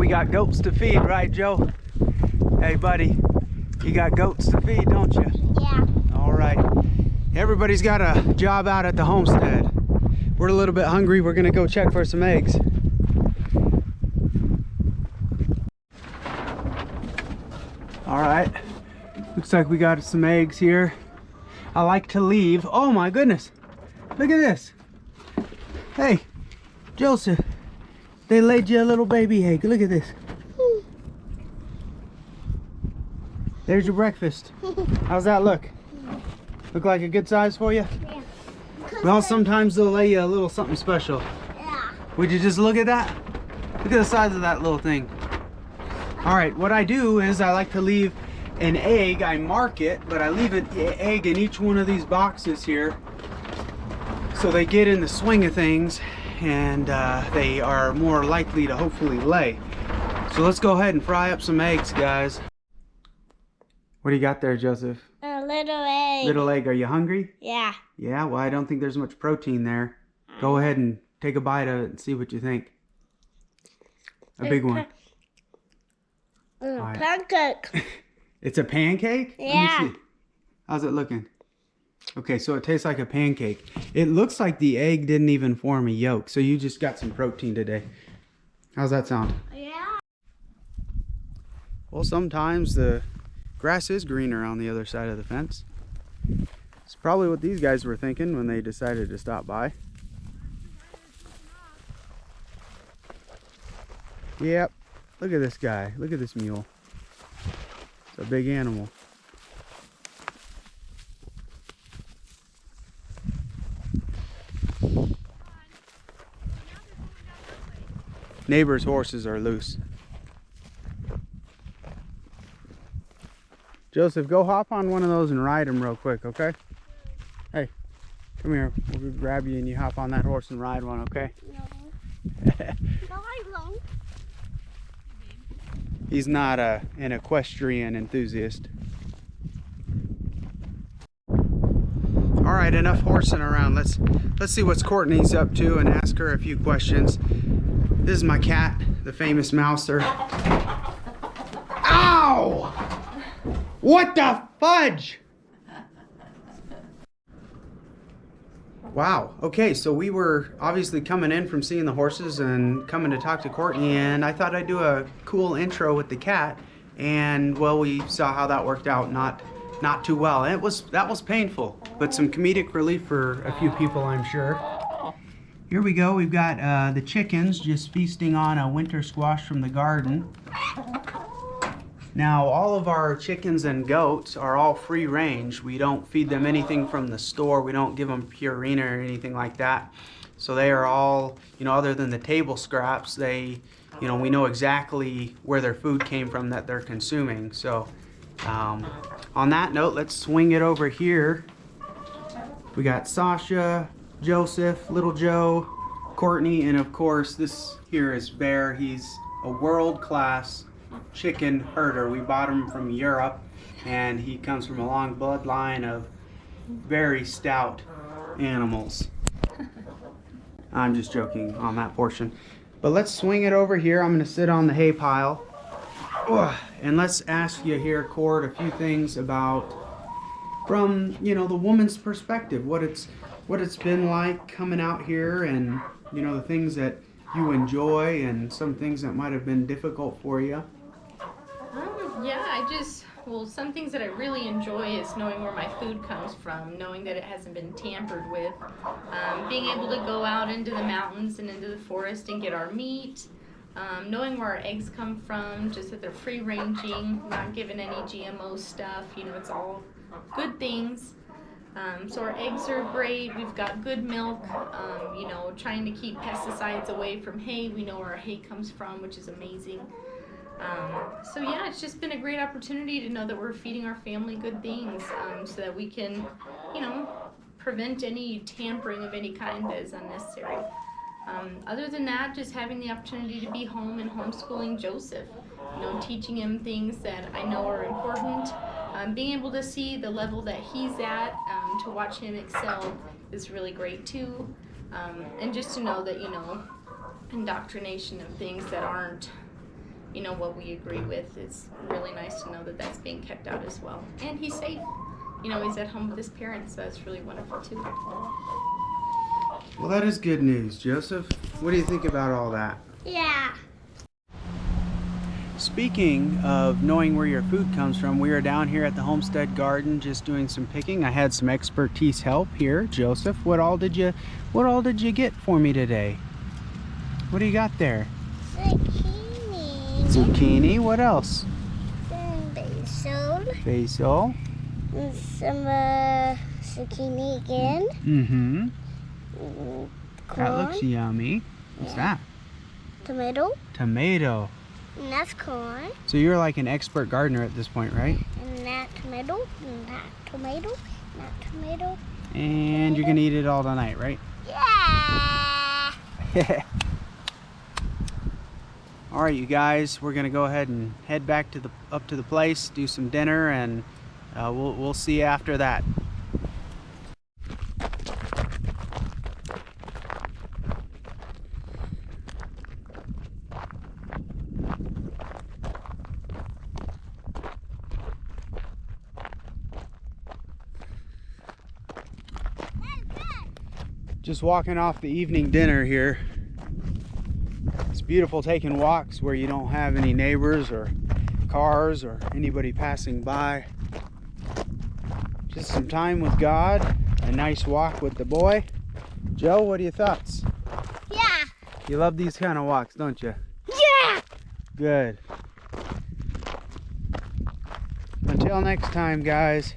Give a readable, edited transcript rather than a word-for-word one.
we got goats to feed, right, Joe? Hey, buddy, you got goats to feed, don't you? Yeah. All right. Everybody's got a job out at the homestead. We're a little bit hungry. We're gonna go check for some eggs. All right. Looks like we got some eggs here. I like to leave. Oh my goodness. Look at this. Hey, Joseph. They laid you a little baby egg. Look at this. There's your breakfast. How's that look? Look like a good size for you? Yeah. Well, sometimes they'll lay you a little something special. Yeah. Would you just look at that? Look at the size of that little thing. All right, what I do is I like to leave an egg. I mark it, but I leave an egg in each one of these boxes here so they get in the swing of things and they are more likely to hopefully lay. So let's go ahead and fry up some eggs, guys. What do you got there, Joseph? A little egg. Little egg. Are you hungry? Yeah. Yeah, well, I don't think there's much protein there. Go ahead and take a bite of it and see what you think. A big one. Right. Pancake. It's a pancake? Yeah. Let me see. How's it looking? Okay, so it tastes like a pancake. It looks like the egg didn't even form a yolk, so you just got some protein today. How's that sound? Yeah. Well, sometimes the grass is greener on the other side of the fence. It's probably what these guys were thinking when they decided to stop by. Yep. Look at this guy. Look at this mule. It's a big animal. Neighbors' horses are loose. Joseph, go hop on one of those and ride him real quick, okay? Hey, come here. We'll grab you and you hop on that horse and ride one, okay? No. No, I won't. He's not an equestrian enthusiast. All right, enough horsing around. Let's see what Courtney's up to and ask her a few questions. This is my cat, the famous Mouser. Ow! What the fudge? Wow. Okay, so we were obviously coming in from seeing the horses and coming to talk to Courtney, and I thought I'd do a cool intro with the cat, and well, we saw how that worked out. Not too well. And that was painful, but some comedic relief for a few people, I'm sure. Here we go. We've got the chickens just feasting on a winter squash from the garden. Now, all of our chickens and goats are all free range. We don't feed them anything from the store. We don't give them Purina or anything like that. So they are all, other than the table scraps, we know exactly where their food came from that they're consuming. So on that note, let's swing it over here. We got Sasha, Joseph, Little Joe, Courtney, and of course this here is Bear. He's a world-class chicken herder. We bought him from Europe, and he comes from a long bloodline of very stout animals. I'm just joking on that portion. But let's swing it over here. I'm going to sit on the hay pile. And let's ask you here, Cord, a few things about, from, the woman's perspective, what it's been like coming out here, and, the things that you enjoy and some things that might have been difficult for you. Yeah, some things that I really enjoy is knowing where my food comes from, knowing that it hasn't been tampered with, being able to go out into the mountains and into the forest and get our meat, knowing where our eggs come from, just that they're free-ranging, not given any GMO stuff, it's all good things. So our eggs are great. We've got good milk, trying to keep pesticides away from hay. We know where our hay comes from, which is amazing. So yeah, it's just been a great opportunity to know that we're feeding our family good things, so that we can, prevent any tampering of any kind that is unnecessary. Other than that, just having the opportunity to be home and homeschooling Joseph, teaching him things that I know are important. Being able to see the level that he's at, to watch him excel is really great too. And just to know that, indoctrination of things that aren't you know, what we agree with. It's really nice to know that that's being kept out as well. And he's safe. You know, he's at home with his parents, so that's really wonderful too. Well, that is good news, Joseph. What do you think about all that? Yeah. Speaking of knowing where your food comes from, we are down here at the Homestead Garden just doing some picking. I had some expertise help here. Joseph, what all did you get for me today? What do you got there? Zucchini. Zucchini. What else? Some basil. Basil. And some zucchini again. Mm-hmm. Corn. That looks yummy. What's that? Tomato. Tomato. And that's corn. So you're like an expert gardener at this point, right? And that tomato. And that tomato. And that tomato. And you're gonna eat it all tonight, right? Yeah. All right, you guys, we're gonna go ahead and head back to up to the place, do some dinner, and we'll see you after that. Just walking off the evening dinner here. It's beautiful taking walks where you don't have any neighbors or cars or anybody passing by. Just some time with God, a nice walk with the boy. Joe, what are your thoughts? Yeah. You love these kind of walks, don't you? Yeah. Good. Until next time, guys.